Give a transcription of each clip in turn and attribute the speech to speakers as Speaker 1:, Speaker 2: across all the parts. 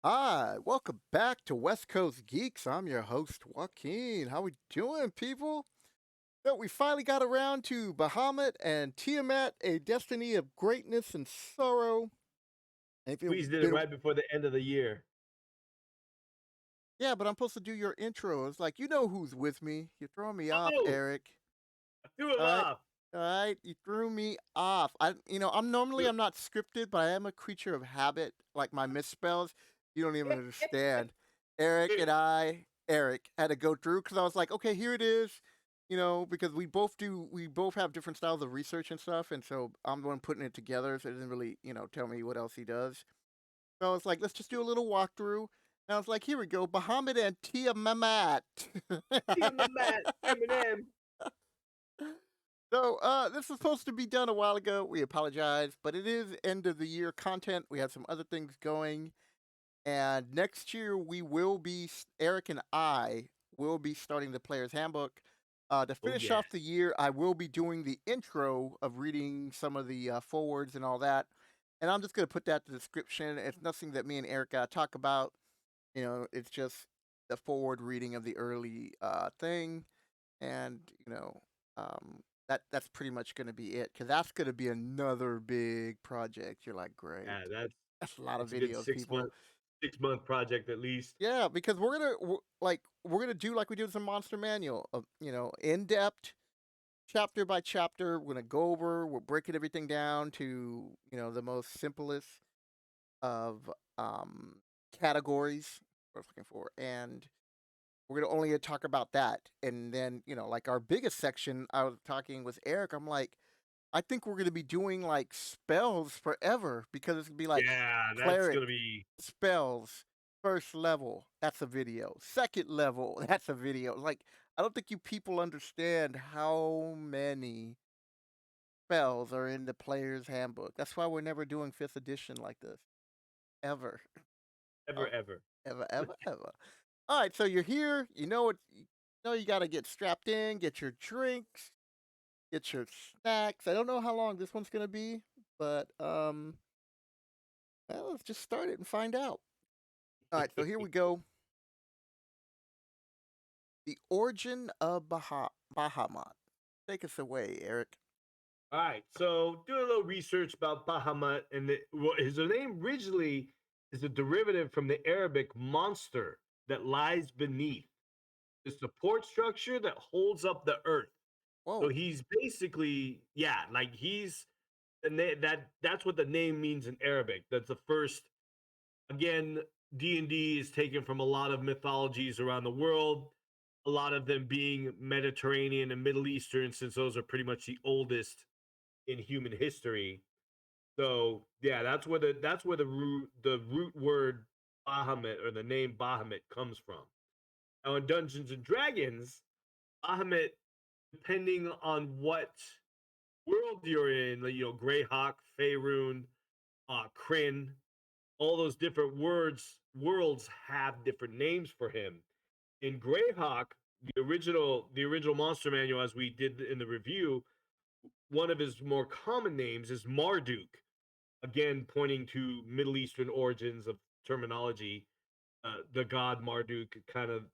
Speaker 1: Hi, welcome back to West Coast Geeks. I'm your host, Joaquin. How we doing, people? So we finally got around to Bahamut and Tiamat, a destiny of greatness and sorrow. And if
Speaker 2: Squeezed
Speaker 1: you've
Speaker 2: it
Speaker 1: been,
Speaker 2: right before the end of the year.
Speaker 1: yeah, but I'm supposed to do your intro. It's like, you know who's with me. You're throwing me off,
Speaker 2: Oh,
Speaker 1: Eric.
Speaker 2: I threw him
Speaker 1: All right.
Speaker 2: off.
Speaker 1: All right, you threw me off. I'm not scripted, but I am a creature of habit. Like my misspells, you don't even understand. Eric had to go through because I was like, okay, here it is. Because we both have different styles of research and stuff, and so I'm the one putting it together. So it doesn't really, tell me what else he does. So I was like, let's just do a little walkthrough. And I was like, here we go, Bahamut and Tiamat.
Speaker 2: Matt, Eminem.
Speaker 1: So, this was supposed to be done a while ago. We apologize, but it is end of the year content. We have some other things going, and next year Eric and I will be starting the Player's Handbook. To
Speaker 2: Oh
Speaker 1: finish
Speaker 2: yes.
Speaker 1: off the year, I will be doing the intro of reading some of the forwards and all that, and I'm just gonna put that in the description. It's nothing that me and Eric talk about. It's just the forward reading of the early thing, and that's pretty much going to be it because that's going to be another big project. You're like, great,
Speaker 2: Yeah, that's
Speaker 1: that's a lot of
Speaker 2: that's a good
Speaker 1: videos, people.
Speaker 2: 6 month project at least.
Speaker 1: Yeah, because we're gonna do like we do with the Monster Manual, in depth, chapter by chapter. We're gonna go over. We're breaking everything down to the most simplest of categories. What I was looking for, and we're gonna only talk about that. And then, like our biggest section, I was talking with Eric. I'm like, I think we're gonna be doing like spells forever because it's gonna be like
Speaker 2: Yeah, that's
Speaker 1: cleric
Speaker 2: gonna be.
Speaker 1: spells, first level, that's a video. Second level, that's a video. Like, I don't think you people understand how many spells are in the player's handbook. That's why we're never doing fifth edition like this. Ever.
Speaker 2: Ever,
Speaker 1: Oh,
Speaker 2: ever.
Speaker 1: ever, ever, ever. All right, so you're here. You gotta get strapped in, get your drinks, get your snacks. I don't know how long this one's gonna be, but well, let's just start it and find out. All right, so here we go. The origin of Bahamut. Take us away, Eric.
Speaker 2: All right, so doing a little research about Bahamut, and his name originally is a derivative from the Arabic monster that lies beneath, the support structure that holds up the earth. So
Speaker 1: Whoa.
Speaker 2: he's basically, yeah, like he's that's what the name means in Arabic. That's the first. Again, D&D is taken from a lot of mythologies around the world, a lot of them being Mediterranean and Middle Eastern, since those are pretty much the oldest in human history. So yeah, that's where the root word Bahamut, or the name Bahamut, comes from. Now in Dungeons and Dragons, Bahamut, depending on what world you're in, like, Greyhawk, Faerun, Kryn, all those different worlds have different names for him. In Greyhawk, the original monster manual, as we did in the review, one of his more common names is Marduk. Again, pointing to Middle Eastern origins of terminology. The god Marduk, kind of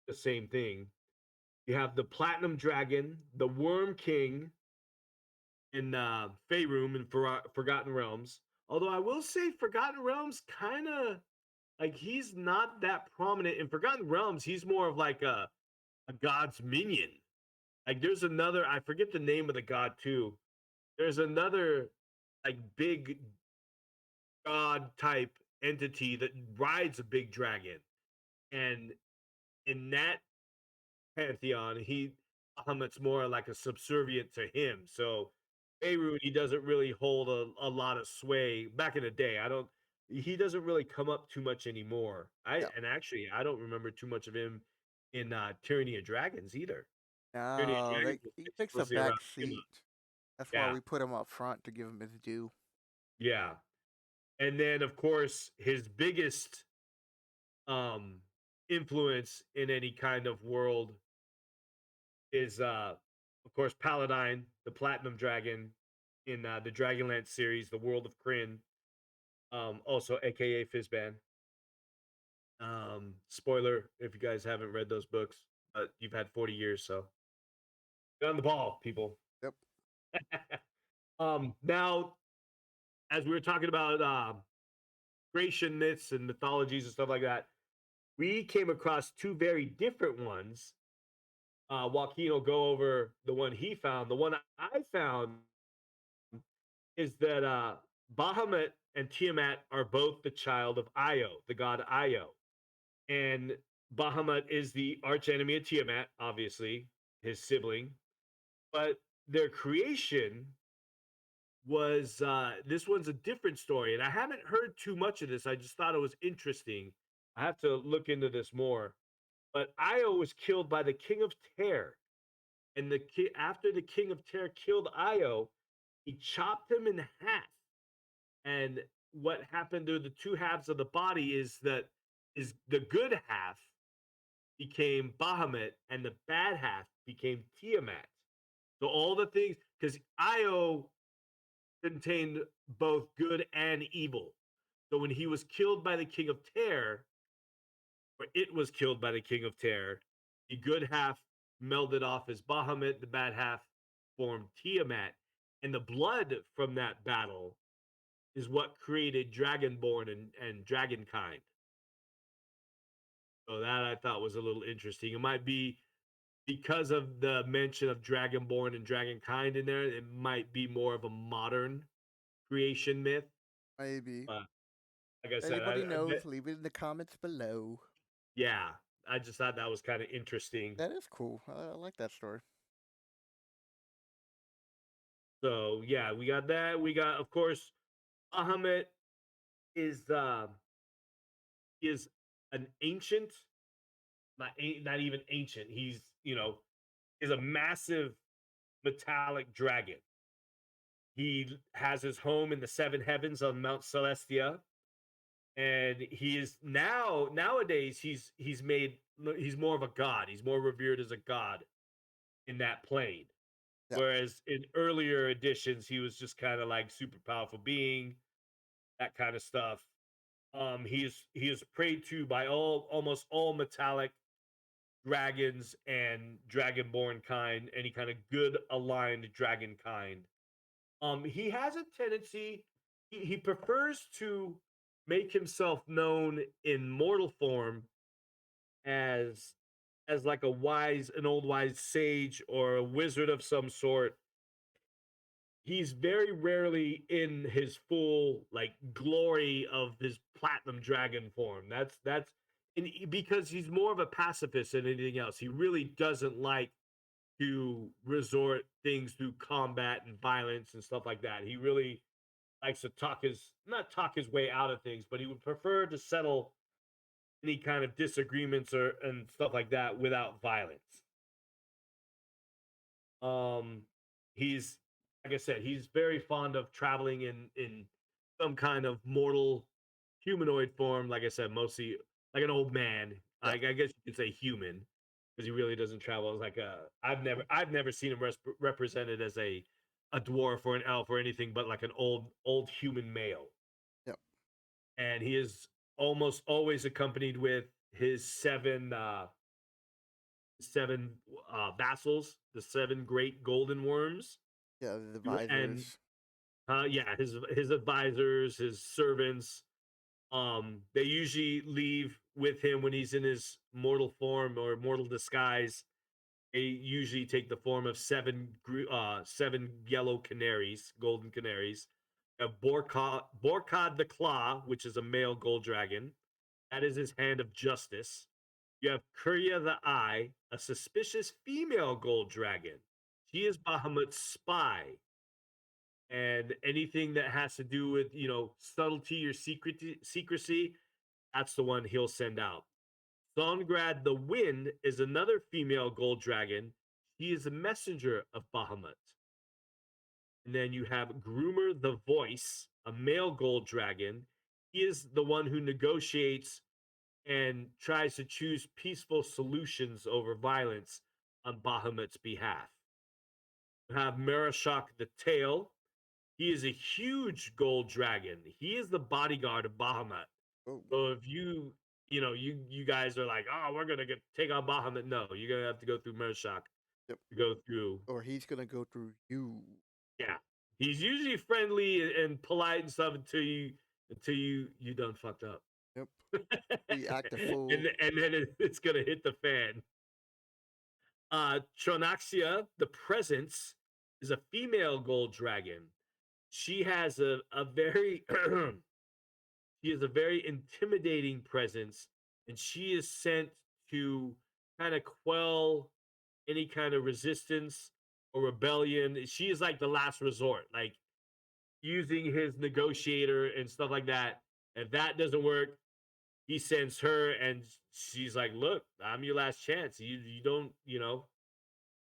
Speaker 2: the same thing. You have the Platinum Dragon, the Worm King in Faerun and Forgotten Realms. Although I will say Forgotten Realms kind of, like, he's not that prominent in Forgotten Realms. He's more of like a god's minion. Like there's another, I forget the name of the god too. There's another like big god type entity that rides a big dragon. And in that pantheon, Bahamut's more like a subservient to him. So Beirut, he doesn't really hold a lot of sway. Back in the day, I don't. He doesn't really come up too much anymore.
Speaker 1: Yeah.
Speaker 2: I don't remember too much of him in Tyranny of Dragons either. Tyranny of
Speaker 1: No,
Speaker 2: Dragons was
Speaker 1: he takes a
Speaker 2: mostly around
Speaker 1: back
Speaker 2: Tiamat.
Speaker 1: seat. That's why
Speaker 2: Yeah,
Speaker 1: we put him up front to give him his due.
Speaker 2: yeah. And then of course his biggest um influence in any kind of world is of course Paladine, the Platinum Dragon in the Dragonlance series, the World of Kryn, also aka Fizban. Spoiler if you guys haven't read those books, but you've had 40 years, so get on the ball, people.
Speaker 1: Yep.
Speaker 2: Now, as we were talking about creation myths and mythologies and stuff like that, we came across two very different ones. Joaquin will go over the one he found. The one I found is that Bahamut and Tiamat are both the child of Io, the god Io. And Bahamut is the archenemy of Tiamat, obviously, his sibling. But their creation was this one's a different story. And I haven't heard too much of this. I just thought it was interesting. I have to look into this more. But Io was killed by the king of Tyr. And after the king of Tyr killed Io, he chopped him in half. And what happened to the two halves of the body is the good half became Bahamut and the bad half became Tiamat. So all the things, because Io contained both good and evil. So when he was killed by the king of Tyr, or it was killed by the king of Tyr, the good half melded off as Bahamut, the bad half formed Tiamat. And the blood from that battle is what created Dragonborn and Dragonkind. So that I thought was a little interesting. It might be because of the mention of Dragonborn and Dragonkind in there, it might be more of a modern creation myth.
Speaker 1: Maybe.
Speaker 2: But like I
Speaker 1: If
Speaker 2: said,
Speaker 1: anybody knows, leave it in the comments below.
Speaker 2: yeah, I just thought that was kind of interesting.
Speaker 1: That is cool. I like that story.
Speaker 2: So yeah, we got that. We got, of course, Ahamit is is an ancient, not even ancient. He's is a massive metallic dragon. He has his home in the seven heavens on Mount Celestia, and he is nowadays he's more of a god. He's more revered as a god in that plane.
Speaker 1: Yeah.
Speaker 2: Whereas in earlier editions, he was just kind of like super powerful being, that kind of stuff. He is prayed to by almost all metallic dragons and dragonborn kind, any kind of good aligned dragon kind. He has a tendency, he prefers to make himself known in mortal form as like an old wise sage or a wizard of some sort. He's very rarely in his full like glory of his platinum dragon form. That's because he's more of a pacifist than anything else. He really doesn't like to resort things through combat and violence and stuff like that. He really likes to not talk his way out of things, but he would prefer to settle any kind of disagreements or and stuff like that without violence. Um, he's like I said, he's very fond of traveling in some kind of mortal humanoid form. Like I said, mostly like an old man.
Speaker 1: Yeah.
Speaker 2: I guess you could say human because he really doesn't travel as like a. I've never seen him represented as a dwarf or an elf or anything but like an old human male.
Speaker 1: Yep.
Speaker 2: And he is almost always accompanied with his seven vassals, the seven great golden worms,
Speaker 1: Yeah. The
Speaker 2: and
Speaker 1: visors.
Speaker 2: yeah, his advisors, his servants. They usually leave with him when he's in his mortal form or mortal disguise. They usually take the form of seven yellow canaries, golden canaries. Borkod the Claw, which is a male gold dragon. That is his hand of justice. You have Kurya the Eye, a suspicious female gold dragon. She is Bahamut's spy. And anything that has to do with, subtlety or secrecy, that's the one he'll send out. Songrad the Wind is another female gold dragon. She is a messenger of Bahamut. And then you have Groomer the Voice, a male gold dragon. He is the one who negotiates and tries to choose peaceful solutions over violence on Bahamut's behalf. You have Marashak the Tail. He is a huge gold dragon. He is the bodyguard of Bahamut.
Speaker 1: Oh.
Speaker 2: So if you you guys are like, oh, we're gonna take on Bahamut. No, you're gonna have to go through Mershak
Speaker 1: Yep.
Speaker 2: to go through.
Speaker 1: Or he's gonna go through you.
Speaker 2: Yeah, he's usually friendly and polite and stuff until you done fucked up,
Speaker 1: Yep.
Speaker 2: and
Speaker 1: We act a fool.
Speaker 2: then it's gonna hit the fan. Tronaxia, the Presence, is a female gold dragon. She has a very she has a very intimidating presence, and she is sent to kind of quell any kind of resistance or rebellion. She is like the last resort, like using his negotiator and stuff like that. If that doesn't work, he sends her, and she's like, "Look, I'm your last chance. You don't you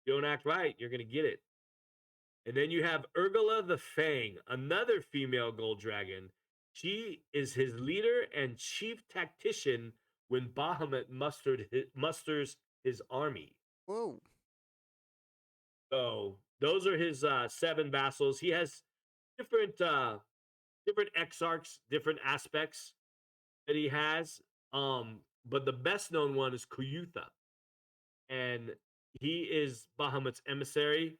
Speaker 2: don't act right, you're gonna get it." And then you have Urgula the Fang, another female gold dragon. She is his leader and chief tactician when Bahamut musters his army.
Speaker 1: Whoa.
Speaker 2: So those are his seven vassals. He has different different exarchs, different aspects that he has. But the best known one is Kuyutha, and he is Bahamut's emissary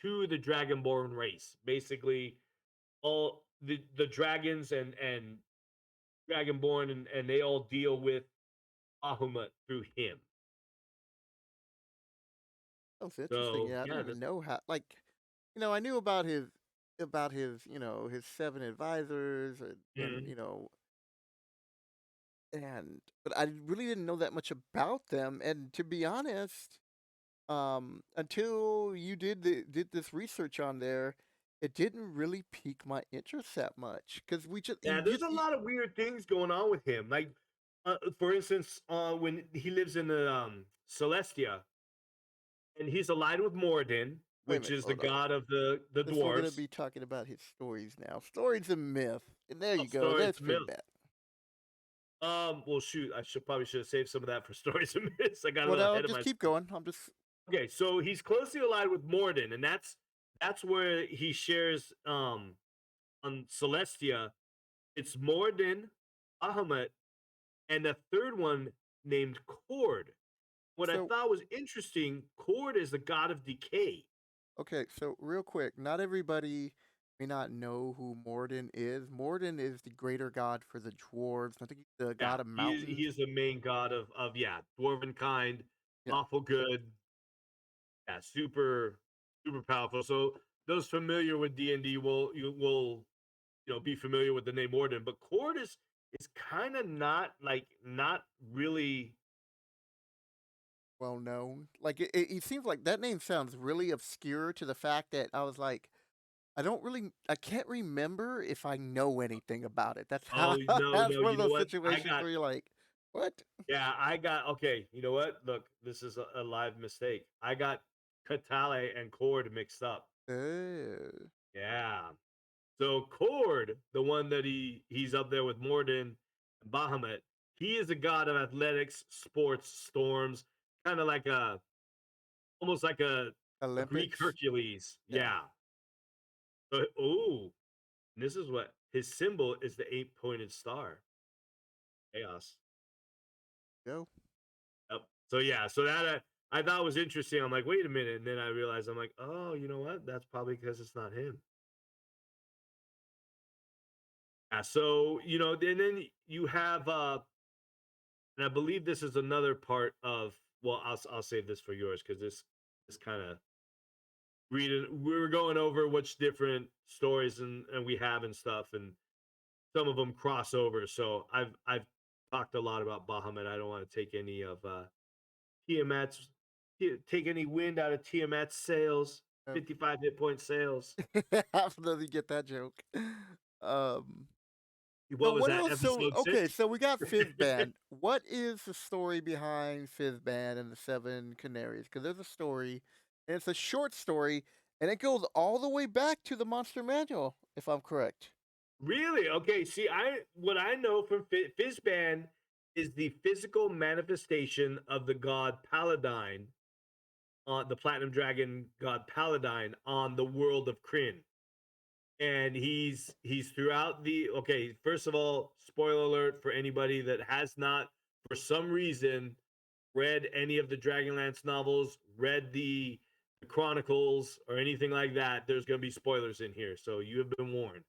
Speaker 2: to the Dragonborn race. Basically, all the dragons and Dragonborn and they all deal with Bahamut through him.
Speaker 1: That's interesting.
Speaker 2: So
Speaker 1: Yeah, I didn't
Speaker 2: yeah,
Speaker 1: even know how. Like, I knew about his his seven advisors and
Speaker 2: mhm.
Speaker 1: but I really didn't know that much about them. And to be honest, until you did this research on there, it didn't really pique my interest that much because we just
Speaker 2: Yeah,
Speaker 1: you
Speaker 2: there's
Speaker 1: just
Speaker 2: a lot of weird things going on with him. Like, for instance, when he lives in the Celestia, and he's allied with Moradin,
Speaker 1: wait a
Speaker 2: which
Speaker 1: minute,
Speaker 2: is the
Speaker 1: hold up.
Speaker 2: god of the
Speaker 1: Since we're gonna
Speaker 2: dwarves.
Speaker 1: be talking about his stories now, stories and myth, and there
Speaker 2: Oh,
Speaker 1: you go.
Speaker 2: stories
Speaker 1: There's
Speaker 2: and myths.
Speaker 1: Finbat.
Speaker 2: Well, shoot, I should have saved some of that for stories and myths. I got a
Speaker 1: Well,
Speaker 2: little
Speaker 1: no,
Speaker 2: ahead of
Speaker 1: just keep
Speaker 2: myself.
Speaker 1: going. I'm just
Speaker 2: Okay, so he's closely allied with Morden, and that's where he shares on Celestia. It's Morden, Ahamut, and the third one named Cord. What I
Speaker 1: so
Speaker 2: thought was interesting, Cord is the god of decay.
Speaker 1: okay. So real quick, not everybody may not know who Morden is. Morden is the greater god for the dwarves. I think he's the
Speaker 2: Yeah,
Speaker 1: god of
Speaker 2: he
Speaker 1: mountains.
Speaker 2: is the main god of yeah, dwarven kind,
Speaker 1: Yeah.
Speaker 2: lawful good, yeah, super powerful. So those familiar with D&D will be familiar with the name Morden, but Cord is kind of not really.
Speaker 1: Well known. Like it seems like that name sounds really obscure to the fact that I was like, I can't remember if I know anything about it. That's how
Speaker 2: Oh no,
Speaker 1: that's
Speaker 2: no,
Speaker 1: one
Speaker 2: you
Speaker 1: of
Speaker 2: know
Speaker 1: those
Speaker 2: what? I
Speaker 1: situations
Speaker 2: got
Speaker 1: where you're like, what?
Speaker 2: yeah, I got okay. You know what? Look, this is a live mistake. I got Katale and Cord mixed up.
Speaker 1: Oh.
Speaker 2: Yeah. So Cord, the one that he's up there with Morden and Bahamut, he is a god of athletics, sports, storms, kind of like a almost like a Greek
Speaker 1: Olympics?
Speaker 2: Hercules.
Speaker 1: Yeah.
Speaker 2: Yeah. So oh, this is what his symbol is, the eight-pointed star. Chaos.
Speaker 1: Go.
Speaker 2: Yep. So yeah, so that I thought was interesting. I'm like, wait a minute, and then I realized I'm like, oh, you know what? That's probably because it's not him. Yeah. So and then you have and I believe this is another part of. Well, I'll save this for yours because this kind of reading. We were going over which different stories and we have and stuff, and some of them cross over. So I've talked a lot about Bahamut. I don't want to take any of Tiamat's take any wind out of Tiamat's sails.
Speaker 1: Oh.
Speaker 2: 55 hit point sails.
Speaker 1: I don't get that joke. Um So
Speaker 2: What was
Speaker 1: what
Speaker 2: that,
Speaker 1: else? So
Speaker 2: episode
Speaker 1: okay,
Speaker 2: 6?
Speaker 1: so we got Fizban. What is the story behind Fizban and the Seven Canaries? Because there's a story, and it's a short story, and it goes all the way back to the Monster Manual, if I'm correct.
Speaker 2: Really? Okay, see, what I know from Fizban is the physical manifestation of the god Paladine, the platinum dragon god Paladine on the world of Kryn. And he's throughout the okay, first of all, spoiler alert for anybody that has not for some reason read any of the Dragonlance novels, read the Chronicles, or anything like that, there's going to be spoilers in here. So you have been warned.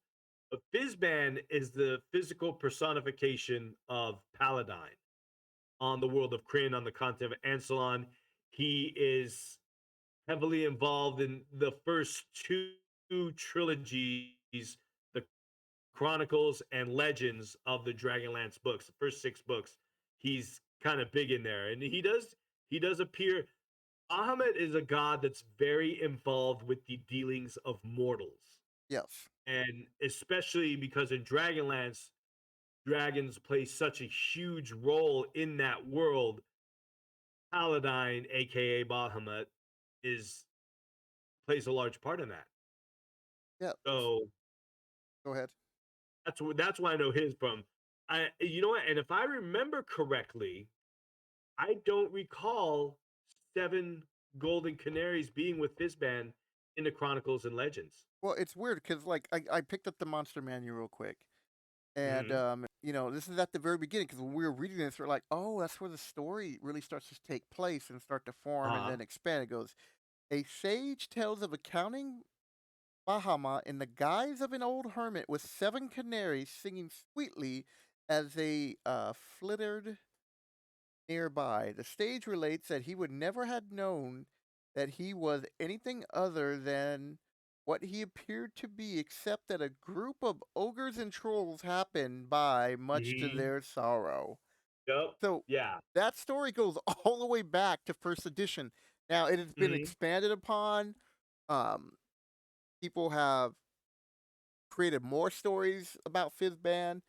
Speaker 2: But Fizban is the physical personification of Paladine on the world of Kryn, on the continent of Ansalon. He is heavily involved in the first two trilogies, the Chronicles and Legends of the Dragonlance books, the first 6 books. He's kind of big in there, and he does appear. Bahamut is a god that's very involved with the dealings of mortals,
Speaker 1: Yes.
Speaker 2: and especially because in Dragonlance, dragons play such a huge role in that world. Paladine, aka Bahamut, is plays a large part in that.
Speaker 1: Yeah.
Speaker 2: So
Speaker 1: Go ahead.
Speaker 2: that's why I know his from. You know what? And if I remember correctly, I don't recall 7 golden canaries being with Fizban in the Chronicles and Legends.
Speaker 1: Well, it's weird because like I picked up the Monster Manual real quick, and
Speaker 2: Mhm.
Speaker 1: this is at the very beginning because when we were reading this, we're like, oh, that's where the story really starts to take place and start to form and
Speaker 2: Uh-huh.
Speaker 1: then expand. It goes, a sage tells of a counting Bahama in the guise of an old hermit with 7 canaries singing sweetly as they flittered nearby. The stage relates that he would never have known that he was anything other than what he appeared to be, except that a group of ogres and trolls happened by, much to
Speaker 2: Mhm.
Speaker 1: their sorrow.
Speaker 2: Yep.
Speaker 1: So
Speaker 2: Yeah.
Speaker 1: that story goes all the way back to first edition. Now it has been
Speaker 2: Mhm.
Speaker 1: expanded upon. Um, People have created more stories about Fizban,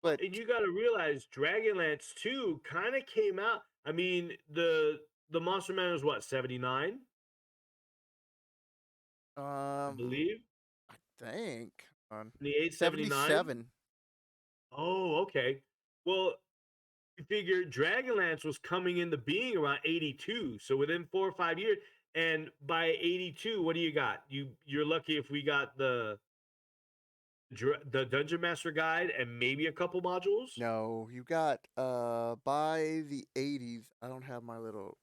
Speaker 1: but
Speaker 2: And you gotta realize Dragonlance 2 kinda came out. I mean, the Monster Man was what, 79, I
Speaker 1: um,
Speaker 2: believe?
Speaker 1: I think on
Speaker 2: 78, 79?
Speaker 1: 77.
Speaker 2: Oh, okay. Well, you figure Dragonlance was coming into being around 82, so within 4 or 5 years, and by 82, what do you got? You're lucky if we got the Dungeon Master Guide and maybe a couple modules?
Speaker 1: No, you got by the 80s. Don't have my little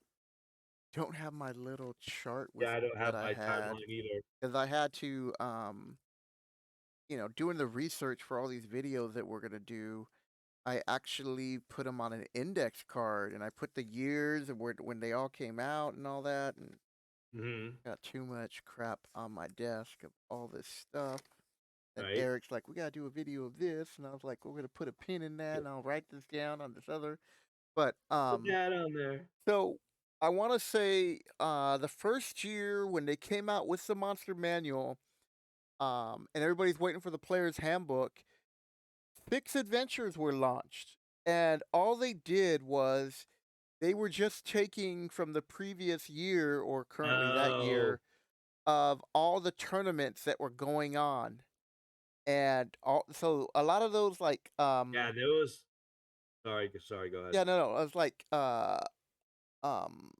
Speaker 1: chart with
Speaker 2: Yeah, I don't
Speaker 1: that
Speaker 2: have
Speaker 1: I
Speaker 2: my
Speaker 1: had
Speaker 2: timeline either.
Speaker 1: because I had to doing the research for all these videos that we're gonna do. I actually put them on an index card and I put the years and where when they all came out and all that, and
Speaker 2: Mhm.
Speaker 1: got too much crap on my desk of all this stuff. And
Speaker 2: Right?
Speaker 1: Eric's like, "We gotta do a video of this," and I was like, "We're gonna put a pin in that, and I'll write this down on this other." But
Speaker 2: Put that on there.
Speaker 1: so I want to say the first year when they came out with the Monster Manual, and everybody's waiting for the player's handbook, 6 adventures were launched, and all they did was they were just taking from the previous year or currently that
Speaker 2: Oh,
Speaker 1: year of all the tournaments that were going on, and all so a lot of those like
Speaker 2: yeah, there was sorry, go ahead.
Speaker 1: yeah, no, no, it was like um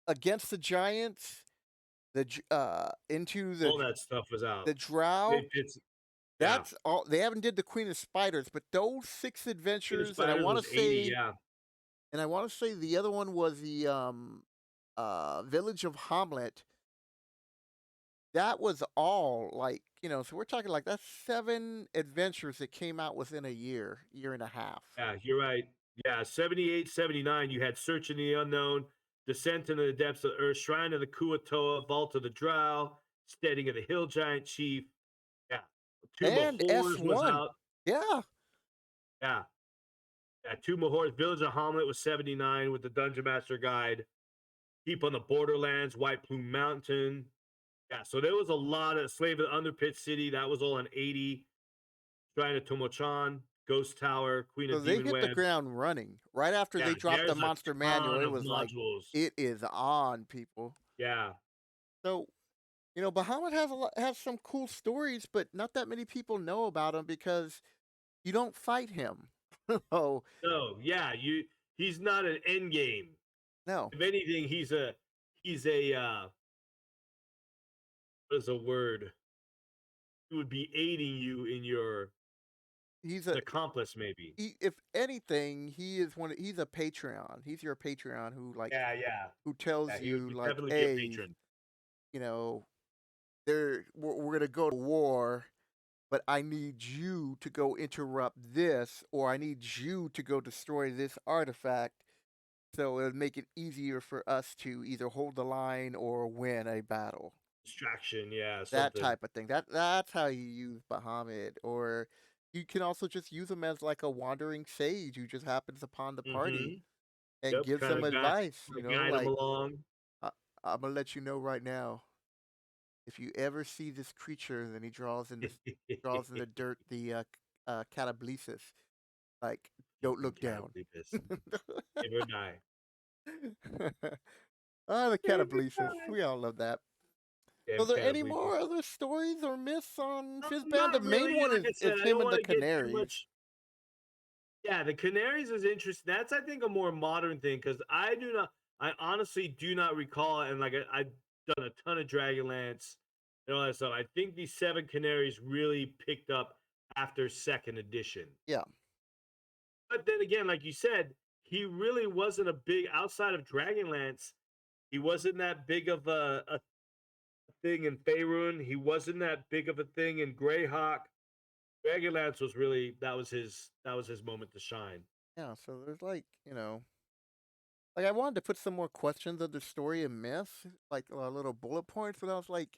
Speaker 1: against the Giants, into
Speaker 2: All that stuff was out.
Speaker 1: the Drow.
Speaker 2: It's yeah.
Speaker 1: That's all. They haven't did the Queen of Spiders, but those 6
Speaker 2: Queen of
Speaker 1: adventures,
Speaker 2: Spiders was 80, yeah.
Speaker 1: and I want to say the other one was the Village of Hamlet. That was all like, so we're talking like that's 7 adventures that came out within a year, year and a half.
Speaker 2: Yeah, you're right. Yeah, 78, 79. You had Search in the Unknown, Descent into the Depths of the Earth, Shrine of the Kuatoa, Vault of the Drow, Steading of the Hill Giant Chief. Yeah. Tomb of
Speaker 1: And
Speaker 2: Horrors was
Speaker 1: S1.
Speaker 2: out.
Speaker 1: Yeah.
Speaker 2: Yeah. Yeah, Tomb of Horrors, Village of Hamlet was 79 with the Dungeon Master Guide. Keep on the Borderlands, White Plume Mountain. Yeah, so there was a lot of Slave of the Underpit City. That was all in 80. Shrine of Tomochan, Ghost Tower, Queen
Speaker 1: So
Speaker 2: of
Speaker 1: they
Speaker 2: Demon
Speaker 1: hit the
Speaker 2: Web.
Speaker 1: ground running. Right after
Speaker 2: Yeah,
Speaker 1: they dropped the
Speaker 2: there's a
Speaker 1: Monster Manual,
Speaker 2: ton
Speaker 1: it
Speaker 2: of
Speaker 1: was like,
Speaker 2: modules.
Speaker 1: it is on, people.
Speaker 2: Yeah.
Speaker 1: So, Bahamut has some cool stories, but not that many people know about him because you don't fight him. Oh,
Speaker 2: No, yeah, he's not an end game.
Speaker 1: no.
Speaker 2: If anything, he's a what is a word? He would be aiding you in your
Speaker 1: He's
Speaker 2: An
Speaker 1: a
Speaker 2: accomplice, maybe.
Speaker 1: if anything, he's a Patreon. He's your Patreon who like
Speaker 2: Yeah, yeah.
Speaker 1: who tells
Speaker 2: Yeah, he would
Speaker 1: you
Speaker 2: be
Speaker 1: like,
Speaker 2: definitely be a
Speaker 1: hey,
Speaker 2: patron.
Speaker 1: you know, we're gonna go to war, but I need you to go interrupt this, or I need you to go destroy this artifact. So it'll make it easier for us to either hold the line or win a battle.
Speaker 2: Distraction, yeah,
Speaker 1: That
Speaker 2: something.
Speaker 1: type of thing. That's how you use Bahamut. Or you can also just use him as like a wandering sage who just happens upon the party
Speaker 2: Mhm.
Speaker 1: and
Speaker 2: Yep,
Speaker 1: gives them
Speaker 2: kinda guide
Speaker 1: advice,
Speaker 2: guide him
Speaker 1: like,
Speaker 2: along.
Speaker 1: I I'm gonna let you know right now. If you ever see this creature, then he draws in the dirt the catablesis. Like, don't look down.
Speaker 2: Cataplexus. Never die.
Speaker 1: Ah, the
Speaker 2: Never
Speaker 1: Catablesis.
Speaker 2: die.
Speaker 1: We all love that.
Speaker 2: Damn
Speaker 1: Are there any
Speaker 2: Cataplexus.
Speaker 1: more other stories or myths on Fizban? The
Speaker 2: Not
Speaker 1: main
Speaker 2: really,
Speaker 1: one
Speaker 2: like I
Speaker 1: is
Speaker 2: said, I
Speaker 1: him
Speaker 2: don't
Speaker 1: and the
Speaker 2: wanna get too
Speaker 1: Canaries.
Speaker 2: much. Yeah, the Canaries is interesting. That's, I think, a more modern thing because I honestly do not recall, and like I've done a ton of Dragonlance and all that stuff. I think these Seven Canaries really picked up after second edition.
Speaker 1: Yeah,
Speaker 2: But then again, like you said, he really wasn't a big outside of Dragonlance. He wasn't that big of a thing in Faerun. He wasn't that big of a thing in Greyhawk. Dragonlance was really that was his moment to shine.
Speaker 1: yeah. So there's like, like I wanted to put some more questions of the story and myth, like little bullet points, but I was like,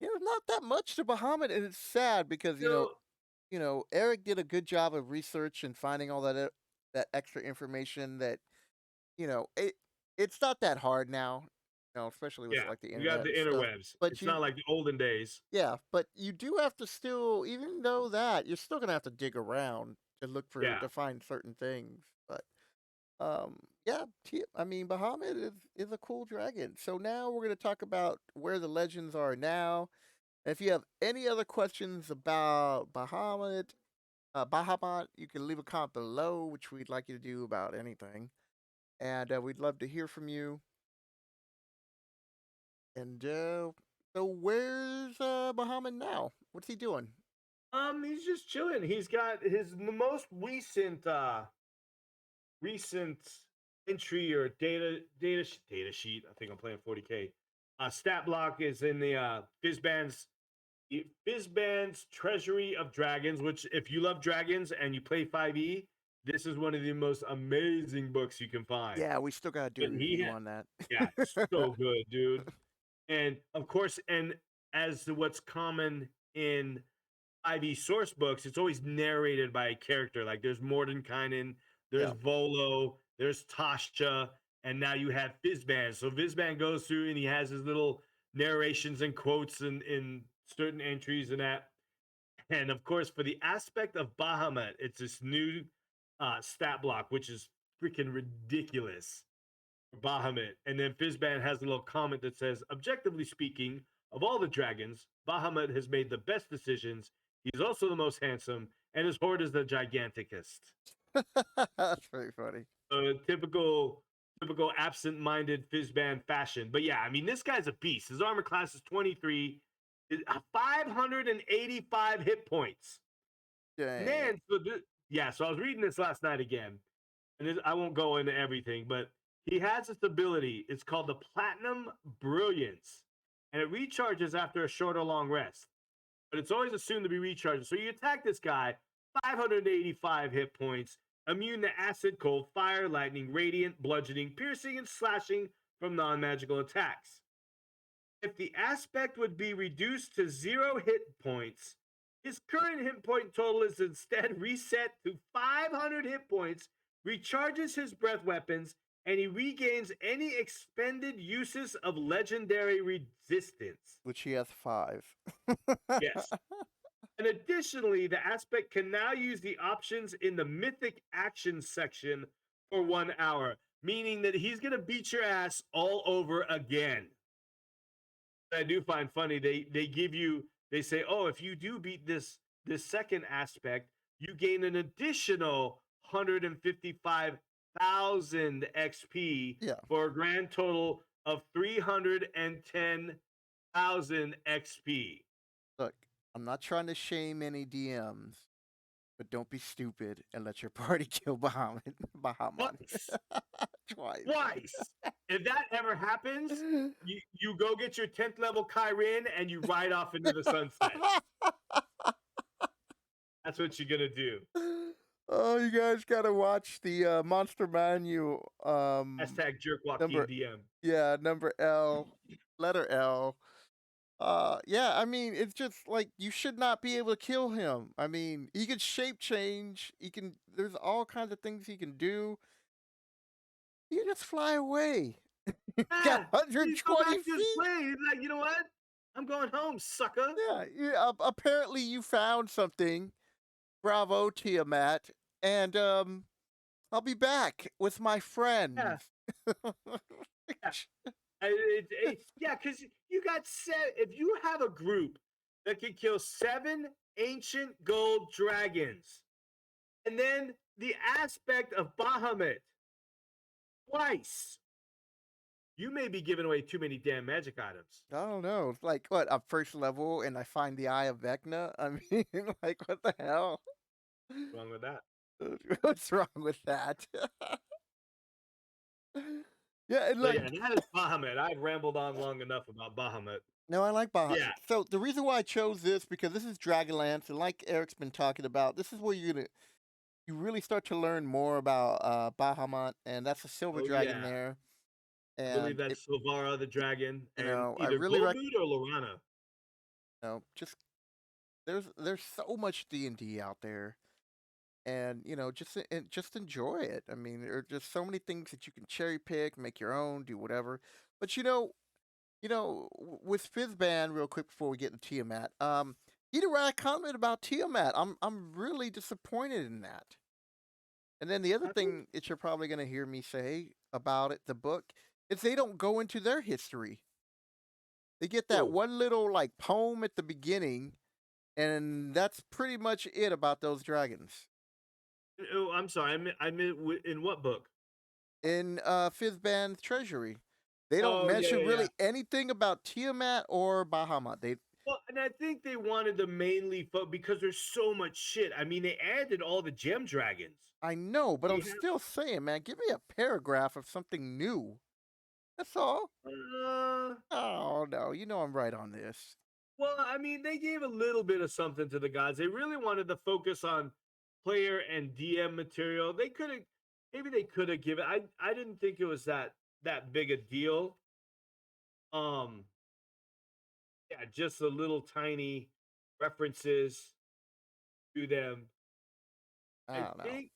Speaker 1: there's not that much to Bahamut, and it's sad because
Speaker 2: So
Speaker 1: Eric did a good job of research and finding all that extra information that it's not that hard now, especially with
Speaker 2: yeah,
Speaker 1: like the
Speaker 2: we got
Speaker 1: internet
Speaker 2: the
Speaker 1: and stuff.
Speaker 2: interwebs.
Speaker 1: But
Speaker 2: It's not like the olden days.
Speaker 1: but you do have to still, even though that, you're still gonna have to dig around to look for
Speaker 2: Yeah.
Speaker 1: to find certain things. But yeah, I mean, Bahamut is a cool dragon. So now we're gonna talk about where the legends are now. If you have any other questions about Bahamut, you can leave a comment below, which we'd like you to do about anything. And we'd love to hear from you. And so where's Bahamut now? What's he doing?
Speaker 2: He's just chilling. He's got his the most recent entry or data sheet. I think I'm playing 40K. Stat block is in the Fizban's Treasury of Dragons, which if you love dragons and you play 5e, this is one of the most amazing books you can find.
Speaker 1: Yeah, we still gotta do a
Speaker 2: But
Speaker 1: review on that.
Speaker 2: yeah, so good, dude. And of course, and as to what's common in IV source books, it's always narrated by a character. Like there's Mordenkainen, there's
Speaker 1: Yeah,
Speaker 2: Volo, there's Tasha, and now you have Fizban. So Fizban goes through and he has his little narrations and quotes in certain entries and that. And of course, for the aspect of Bahamut, it's this new stat block, which is freaking ridiculous. Bahamut. And then Fizban has a little comment that says, objectively speaking, of all the dragons, Bahamut has made the best decisions. He's also the most handsome, and his horde is the giganticest.
Speaker 1: that's very funny.
Speaker 2: Typical absent-minded Fizban fashion. But yeah, I mean, this guy's a beast. His armor class is 23, 585 hit points. And
Speaker 1: Dang.
Speaker 2: then, yeah, so I was reading this last night again, and I won't go into everything, but he has this ability. It's called the Platinum Brilliance, and it recharges after a short or long rest. But it's always assumed to be recharged. So you attack this guy, 585 hit points, immune to acid, cold, fire, lightning, radiant, bludgeoning, piercing, and slashing from non magical attacks. If the aspect would be reduced to 0 hit points, his current hit point total is instead reset to 500 hit points, recharges his breath weapons, and he regains any expended uses of legendary resistance.
Speaker 1: Which he has 5.
Speaker 2: Yes. And additionally, the aspect can now use the options in the mythic actions section for 1 hour, meaning that he's going to beat your ass all over again. I do find funny. They give you, they say, oh, if you do beat this second aspect, you gain an additional 155,000 XP
Speaker 1: Yeah.
Speaker 2: for a grand total of 310,000 XP.
Speaker 1: Look, I'm not trying to shame any DMs, but don't be stupid and let your party kill Bahamut. Bahamut
Speaker 2: Twice,
Speaker 1: twice.
Speaker 2: twice. If that ever happens, you go get your 10th level Kyrin and you ride off into the sunset. That's what you're gonna do.
Speaker 1: Oh, you guys gotta watch the Monster Manual.
Speaker 2: Hashtag jerk Joaquin
Speaker 1: Number
Speaker 2: DM.
Speaker 1: yeah, number L, letter L. Yeah, I mean, it's just like you should not be able to kill him. I mean, he can shape change. He can. There's all kinds of things he can do. He can just fly away. Got
Speaker 2: Yeah, he'd go
Speaker 1: 120
Speaker 2: back to his
Speaker 1: feet.
Speaker 2: plane. He'd be like, you know what? I'm going home, sucker.
Speaker 1: Yeah, apparently you found something. Bravo, Tiamat, and I'll be back with my
Speaker 2: Yeah,
Speaker 1: friends.
Speaker 2: yeah. Yeah, because you got set. If you have a group that can kill 7 ancient gold dragons, and then the aspect of Bahamut twice, you may be giving away too many damn magic items.
Speaker 1: I don't know. It's like what, a first level and I find the Eye of Vecna? I mean, like what the hell?
Speaker 2: What's wrong with that?
Speaker 1: What's wrong with that? Yeah, and
Speaker 2: So yeah,
Speaker 1: like
Speaker 2: that is Bahamut. I've rambled on long enough about Bahamut.
Speaker 1: no, I like Baja.
Speaker 2: Yeah.
Speaker 1: So the reason why I chose this because this is Dragonlance, and like Eric's been talking about, this is where you really start to learn more about Bahamut, and that's a silver
Speaker 2: Oh
Speaker 1: dragon
Speaker 2: yeah.
Speaker 1: there,
Speaker 2: I believe
Speaker 1: and it,
Speaker 2: that's Silvara the dragon and
Speaker 1: I
Speaker 2: either
Speaker 1: really
Speaker 2: Goldmood or Lorana.
Speaker 1: just there's so much D&D out there, and just enjoy it. I mean, there are just so many things that you can cherry pick, make your own, do whatever. But with Fizban, real quick before we get into Tiamat, he didn't write a comment about Tiamat. I'm really disappointed in that. And then the other
Speaker 2: Have you?
Speaker 1: thing that you're probably going to hear me say about it, the book, is they don't go into their history. They get that
Speaker 2: Oh,
Speaker 1: one little like poem at the beginning, and that's pretty much it about those dragons.
Speaker 2: oh, I'm sorry. In what book?
Speaker 1: In Fizban's treasury, they don't
Speaker 2: Oh yeah,
Speaker 1: mention
Speaker 2: yeah, yeah.
Speaker 1: really anything about Tiamat or Bahamut. They
Speaker 2: Well, and I think they wanted to mainly because there's so much shit. I mean, they added all the gem dragons.
Speaker 1: I know, but I'm
Speaker 2: We have,
Speaker 1: still saying, man, give me a paragraph of something new. That's all.
Speaker 2: uh,
Speaker 1: Oh no, you know I'm right on this.
Speaker 2: well, I mean, they gave a little bit of something to the gods. They really wanted to focus on player and DM material. They could have, maybe they could have given. I didn't think it was that big a deal. Um, yeah, just a little tiny references to them.
Speaker 1: I
Speaker 2: I
Speaker 1: don't know.
Speaker 2: think.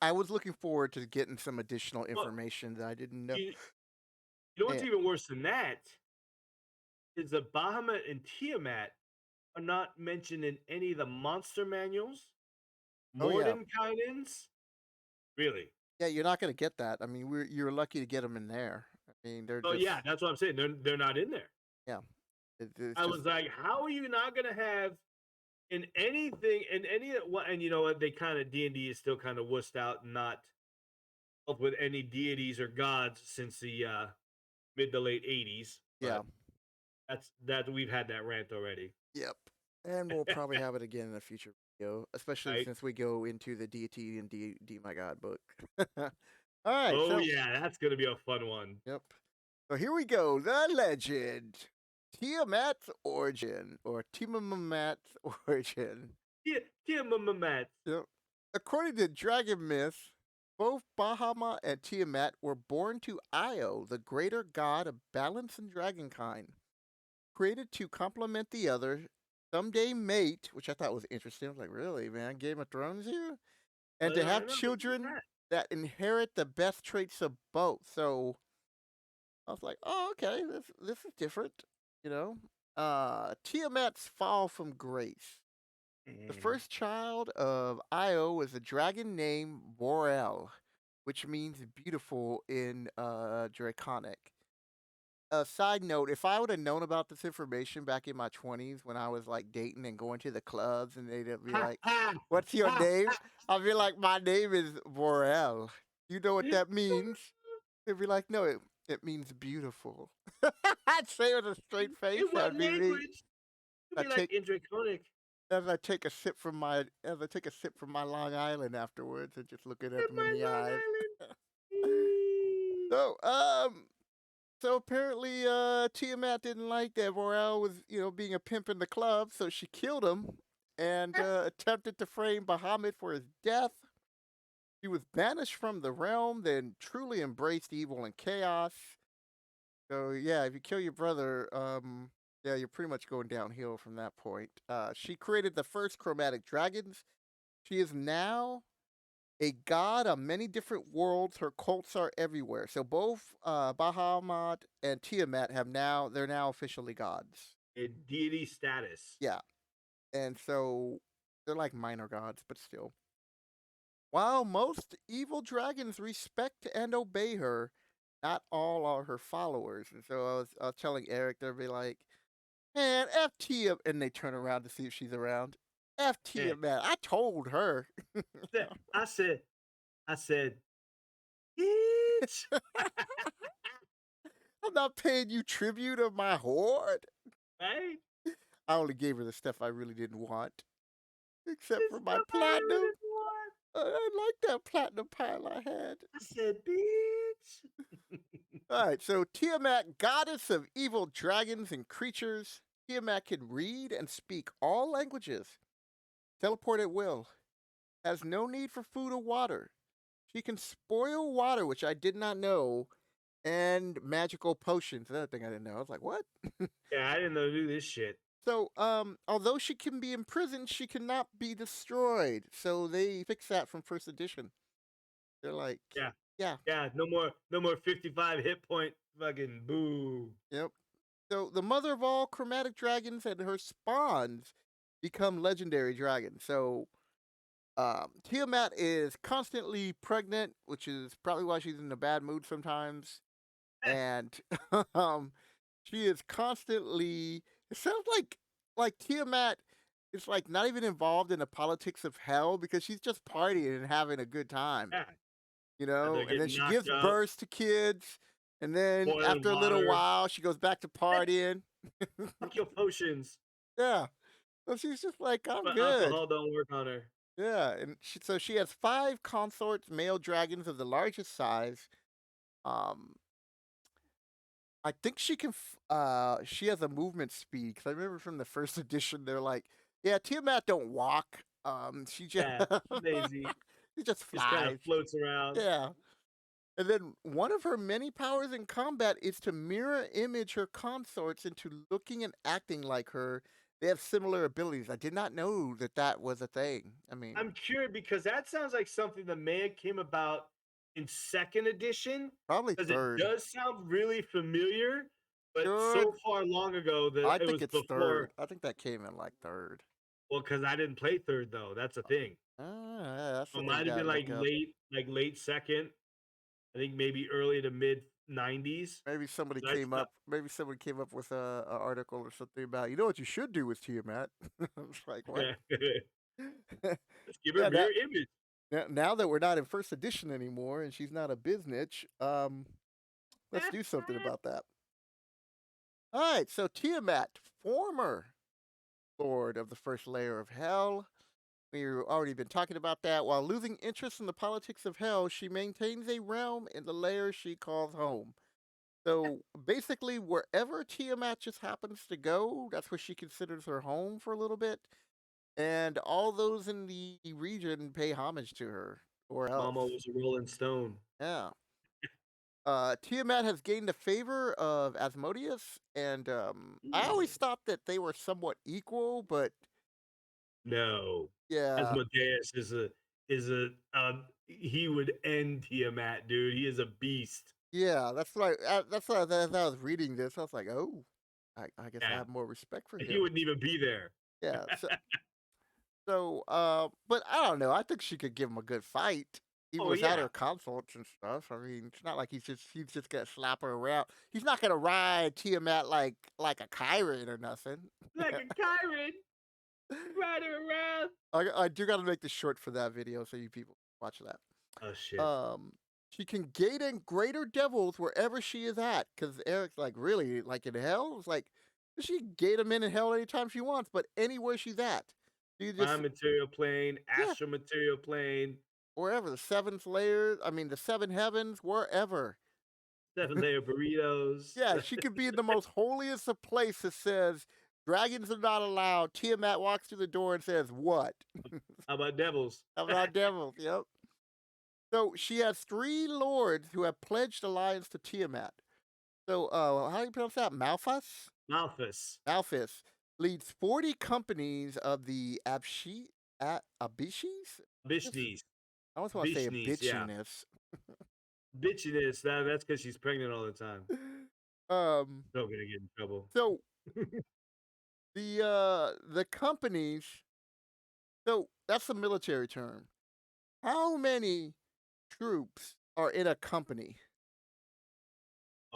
Speaker 1: I was looking forward to getting some additional
Speaker 2: Well,
Speaker 1: information that I didn't know.
Speaker 2: you, you know what's
Speaker 1: Eh,
Speaker 2: even worse than that is that Bahamut and Tiamat are not mentioned in any of the monster manuals.
Speaker 1: oh yeah,
Speaker 2: Mordenkainen's, really.
Speaker 1: yeah. You're not gonna get that. I mean, you're lucky to get them in there. I mean, they're
Speaker 2: Oh
Speaker 1: just
Speaker 2: yeah, that's what I'm saying. They're not in there.
Speaker 1: yeah. It's
Speaker 2: I
Speaker 1: just
Speaker 2: was like, how are you not gonna have in anything in any of what? And you know what? They kind of D&D is still kind of wussed out and not up with any deities or gods since the mid to late '80s.
Speaker 1: yeah.
Speaker 2: But that we've had that rant already,
Speaker 1: Yep. And we'll probably have it again in a future video, especially
Speaker 2: right?
Speaker 1: since we go into the deity and D My God book. All right,
Speaker 2: Oh
Speaker 1: so
Speaker 2: yeah, that's gonna be a fun one.
Speaker 1: yep. So here we go. The legend. Tiamat's origin or Tiamat's origin.
Speaker 2: Yeah, Tiamat.
Speaker 1: Yep. According to dragon myth, both Bahama and Tiamat were born to Io, the greater god of balance and dragonkind, created to complement the other, someday mate, which I thought was interesting. I was like, really, man, Game of Thrones here? And
Speaker 2: Oh
Speaker 1: to
Speaker 2: yeah, I
Speaker 1: have
Speaker 2: remember
Speaker 1: children
Speaker 2: that.
Speaker 1: that inherit the best traits of both. So I was like, oh, okay, this is different, you know. Tiamat's fall from grace. The
Speaker 2: Mhm.
Speaker 1: first child of Io was a dragon named Borel, which means beautiful in Draconic. A side note, if I would have known about this information back in my 20s when I was like dating and going to the clubs and they'd be like, "What's your name?" I'd be like, "My name is Borel." You know what that means? They'd be like, "No, it means beautiful." I'd say it with a straight
Speaker 2: In
Speaker 1: face.
Speaker 2: what
Speaker 1: That'd be me.
Speaker 2: language? It'd
Speaker 1: I
Speaker 2: be like
Speaker 1: take
Speaker 2: in Draconic.
Speaker 1: as I take a sip from my Long Island afterwards and just looking at
Speaker 2: At
Speaker 1: them in
Speaker 2: my
Speaker 1: the
Speaker 2: Long
Speaker 1: eyes.
Speaker 2: Island. Eee.
Speaker 1: So, so apparently, Tiamat didn't like that Morel was, being a pimp in the club, so she killed him and attempted to frame Bahamut for his death. He was banished from the realm, then truly embraced evil and chaos. So yeah, if you kill your brother, yeah, you're pretty much going downhill from that point. She created the first chromatic dragons. She is now a god on many different worlds. Her cults are everywhere. So both Bahamut and Tiamat they're now officially gods.
Speaker 2: A deity status.
Speaker 1: Yeah, and so they're like minor gods, but still. While most evil dragons respect and obey her, not all are her followers. And so I was telling Eric, they'll be like, "Man, F Tia," and they turn around to see if she's around. F
Speaker 2: Yeah.
Speaker 1: Tia, man, I told her.
Speaker 2: I said, I said, bitch.
Speaker 1: I'm not paying you tribute of my hoard.
Speaker 2: Right?
Speaker 1: I only gave her the stuff I really didn't want, except
Speaker 2: This
Speaker 1: for my
Speaker 2: stuff I really
Speaker 1: platinum.
Speaker 2: didn't want.
Speaker 1: I like that platinum pile I had.
Speaker 2: I said, bitch.
Speaker 1: All right, so Tiamat, goddess of evil dragons and creatures. Tiamat can read and speak all languages, teleport at will, has no need for food or water. She can spoil water, which I did not know, and magical potions. Another thing I didn't know. I was like, what?
Speaker 2: Yeah, I didn't know do this shit.
Speaker 1: So, although she can be imprisoned, she cannot be destroyed. So they fixed that from first edition. They're like,
Speaker 2: Yeah.
Speaker 1: yeah,
Speaker 2: Yeah. No more 55 hit point fucking boo.
Speaker 1: yep. So the mother of all chromatic dragons and her spawns become legendary dragons. So Tiamat is constantly pregnant, which is probably why she's in a bad mood sometimes. And um, she is constantly. It sounds like Tiamat is like not even involved in the politics of hell because she's just partying and having a good time,
Speaker 2: Yeah. They're
Speaker 1: And then
Speaker 2: getting
Speaker 1: she
Speaker 2: knocked
Speaker 1: gives
Speaker 2: up,
Speaker 1: birth to kids, and then
Speaker 2: boiling
Speaker 1: after a little
Speaker 2: water.
Speaker 1: while, she goes back to partying.
Speaker 2: Fuck your potions.
Speaker 1: Yeah, so she's just like, I'm
Speaker 2: But
Speaker 1: good.
Speaker 2: alcohol don't work on her.
Speaker 1: Yeah, and so she has 5 consorts, male dragons of the largest size. Um, I think she has a movement speed, 'cause I remember from the first edition, they're like, "Yeah, Tiamat don't walk, she just
Speaker 2: Yeah. She's lazy.
Speaker 1: she just
Speaker 2: Just kind of
Speaker 1: flies."
Speaker 2: floats around.
Speaker 1: Yeah, and then one of her many powers in combat is to mirror image her consorts into looking and acting like her. They have similar abilities. I did not know that that was a thing. I mean,
Speaker 2: I'm curious because that sounds like something that may have came about in second edition,
Speaker 1: probably
Speaker 2: because it
Speaker 1: 3rd.
Speaker 2: does sound really familiar, but
Speaker 1: Should
Speaker 2: so far long ago that
Speaker 1: I
Speaker 2: it
Speaker 1: think
Speaker 2: was
Speaker 1: it's
Speaker 2: before.
Speaker 1: 3rd. I think that came in, like, 3rd.
Speaker 2: Well, because I didn't play third though. That's the thing.
Speaker 1: Yeah, that's
Speaker 2: It
Speaker 1: something you
Speaker 2: might have been
Speaker 1: gotta
Speaker 2: like
Speaker 1: look up.
Speaker 2: late second. I think maybe early to mid 90s.
Speaker 1: Maybe somebody came up with a article or something about, "You know what you should do with Tiamat?" I was like, "What?"
Speaker 2: Let's give her
Speaker 1: Yeah,
Speaker 2: mirror image.
Speaker 1: now that we're not in 1st edition anymore and she's not a biznitch, let's do something about that. Alright, so Tiamat, former lord of the first layer of hell. We've already been talking about that. While losing interest in the politics of hell, she maintains a realm in the layer she calls home. So basically, wherever Tiamat just happens to go, that's where she considers her home for a little bit. And all those in the region pay homage to her, or
Speaker 2: Mama
Speaker 1: else.
Speaker 2: was a Rolling Stone.
Speaker 1: Yeah. Tiamat has gained the favor of Asmodeus, and I always
Speaker 2: Mm.
Speaker 1: thought that they were somewhat equal, but
Speaker 2: No.
Speaker 1: yeah,
Speaker 2: Asmodeus he would end Tiamat, dude. He is a beast.
Speaker 1: yeah, that's what as I was reading this, I was like, oh, I guess I
Speaker 2: Yeah.
Speaker 1: have more respect for
Speaker 2: He
Speaker 1: him.
Speaker 2: wouldn't even be there.
Speaker 1: Yeah, but I don't know. I think she could give him a good fight, even
Speaker 2: Oh,
Speaker 1: without
Speaker 2: yeah.
Speaker 1: her consults and stuff. I mean, it's not like he's just gonna slap her around. He's not gonna ride Tiamat like a Kyran or nothing.
Speaker 2: Like a Kyron. Ride her around.
Speaker 1: I do got to make the short for that video so you people watch that.
Speaker 2: Oh, shit.
Speaker 1: She can gate in greater devils wherever she is at. Because Eric's like, really, like in hell? It's like she can gate him in hell anytime she wants, but anywhere she's at. You just
Speaker 2: Prime material plane,
Speaker 1: yeah,
Speaker 2: astral material plane,
Speaker 1: wherever the seventh layer. I mean, the seven heavens, wherever.
Speaker 2: 7-layer burritos.
Speaker 1: Yeah, she could be in the most holiest of places. Says dragons are not allowed. Tiamat walks through the door and says, "What?"
Speaker 2: How about devils?
Speaker 1: About devils. Yep. So she has three lords who have pledged alliance to Tiamat. So, how do you pronounce that? Malphas?
Speaker 2: Malthus.
Speaker 1: Malphas leads 40 companies of the Abishis? Yes.
Speaker 2: Bishnis.
Speaker 1: I always want to say a
Speaker 2: Bishnis, yeah.
Speaker 1: bitchiness.
Speaker 2: Bitchiness, that's because she's pregnant all the time.
Speaker 1: um,
Speaker 2: So gonna get in trouble.
Speaker 1: so the companies, so that's the military term. How many troops are in a company?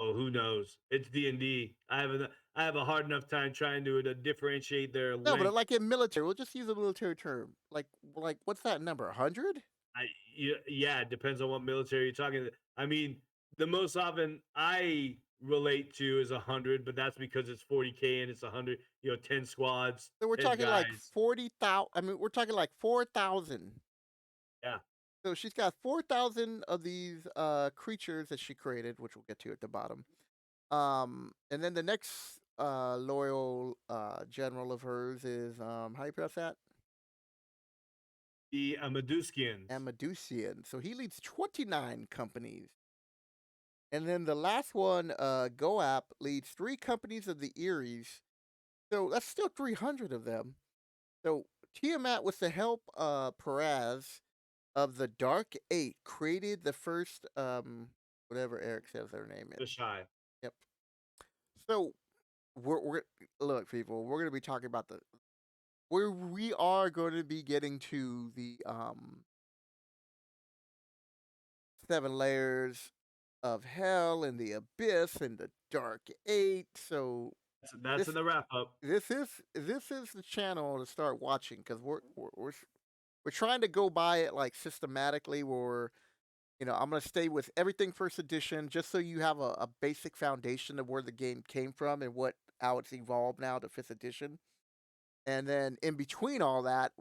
Speaker 2: Oh, who knows? It's D&D. I have a hard enough time trying to differentiate their
Speaker 1: No, but
Speaker 2: length.
Speaker 1: like in military, we'll just use a military term. Like what's that number? 100?
Speaker 2: Yeah, it depends on what military you're talking. I mean, the most often I relate to is 100, but that's because it's 40K and it's 100. 10 squads,
Speaker 1: So we're
Speaker 2: 10
Speaker 1: talking like
Speaker 2: guys.
Speaker 1: 40,000. I mean, we're talking like 4,000.
Speaker 2: Yeah,
Speaker 1: So she's got 4,000 of these creatures that she created, which we'll get to at the bottom. And then the next loyal general of hers is how do you pronounce that?
Speaker 2: the Amaduskians.
Speaker 1: Amadusian. So he leads 29 companies. And then the last one, Goap, leads three companies of the Eries. So that's still 300 of them. So Tiamat, with the help Peraz of the Dark Eight, created the first whatever Eric says their name
Speaker 2: The
Speaker 1: is.
Speaker 2: shy.
Speaker 1: Yep. So we're look, people, we're gonna be talking about the where we are going to be getting to the seven layers of hell and the abyss and the dark eight. So
Speaker 2: That's in
Speaker 1: this
Speaker 2: the wrap up.
Speaker 1: this is the channel to start watching because we're trying to go by it like systematically. Where I'm gonna stay with everything first edition just so you have a basic foundation of where the game came from and what how it's evolved now to fifth edition. And then in between all that,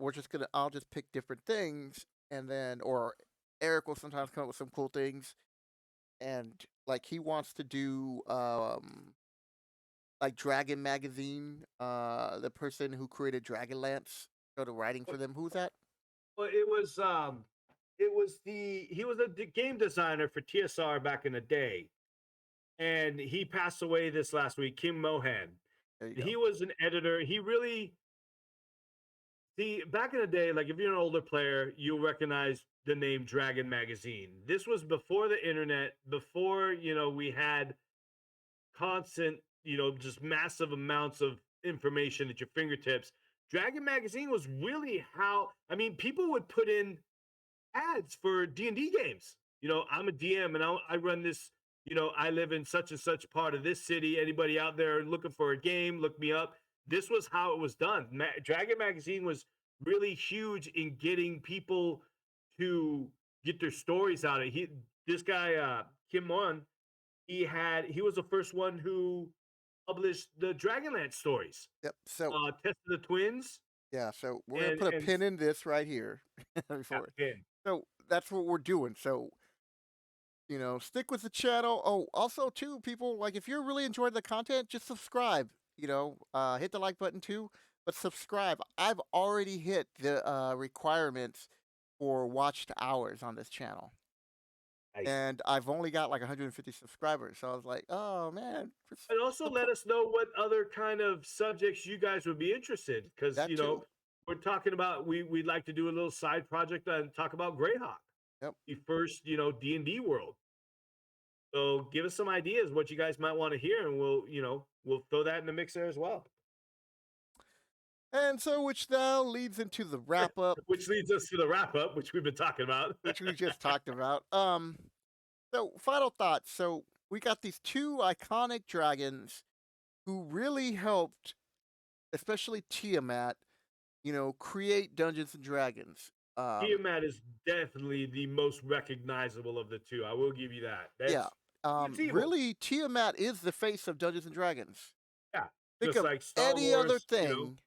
Speaker 1: I'll just pick different things and then or Eric will sometimes come up with some cool things and like he wants to do like Dragon Magazine, the person who created Dragonlance started writing for them. Who's that?
Speaker 2: Well, it was he was a game designer for TSR back in the day, and he passed away this last week. Kim Mohan.
Speaker 1: There you
Speaker 2: He
Speaker 1: go.
Speaker 2: was an editor. He really see back in the day. Like if you're an older player, you'll recognize the name Dragon Magazine. This was before the internet, before we had constant, just massive amounts of information at your fingertips. Dragon Magazine was really how I mean people would put in ads for D&D games. I'm a DM and I run this, I live in such and such part of this city. Anybody out there looking for a game, look me up. This was how it was done. Dragon Magazine was really huge in getting people to get their stories out. This guy, Kim Mon, he was the first one who published the Dragonlance stories.
Speaker 1: Yep. So
Speaker 2: Test of the Twins
Speaker 1: yeah, so we're gonna
Speaker 2: and
Speaker 1: put a pin in this right here before.
Speaker 2: Pin.
Speaker 1: So that's what we're doing. So stick with the channel. Oh, also too, people like if you're really enjoying the content, just subscribe. Hit the like button too, but subscribe. I've already hit the requirements for watched hours on this channel,
Speaker 2: Nice.
Speaker 1: and I've only got like 150 subscribers. So I was like, oh man,
Speaker 2: And also let
Speaker 1: support
Speaker 2: us know what other kind of subjects you guys would be interested because
Speaker 1: that too.
Speaker 2: we're talking about we'd like to do a little side project and talk about Greyhawk,
Speaker 1: Yep.
Speaker 2: the first D&D world. So give us some ideas what you guys might want to hear, and we'll throw that in the mix there as well.
Speaker 1: And so, which now leads into the wrap up,
Speaker 2: Which leads us to the wrap up, which we've been talking about.
Speaker 1: which we just talked about. So final thoughts. So we got these two iconic dragons who really helped, especially Tiamat, create Dungeons and Dragons.
Speaker 2: Tiamat is definitely the most recognizable of the two. I will give you that.
Speaker 1: Yeah.
Speaker 2: It's evil.
Speaker 1: Really, Tiamat is the face of Dungeons and Dragons.
Speaker 2: Yeah,
Speaker 1: Think
Speaker 2: just
Speaker 1: of
Speaker 2: like Star
Speaker 1: any other
Speaker 2: Wars.
Speaker 1: thing.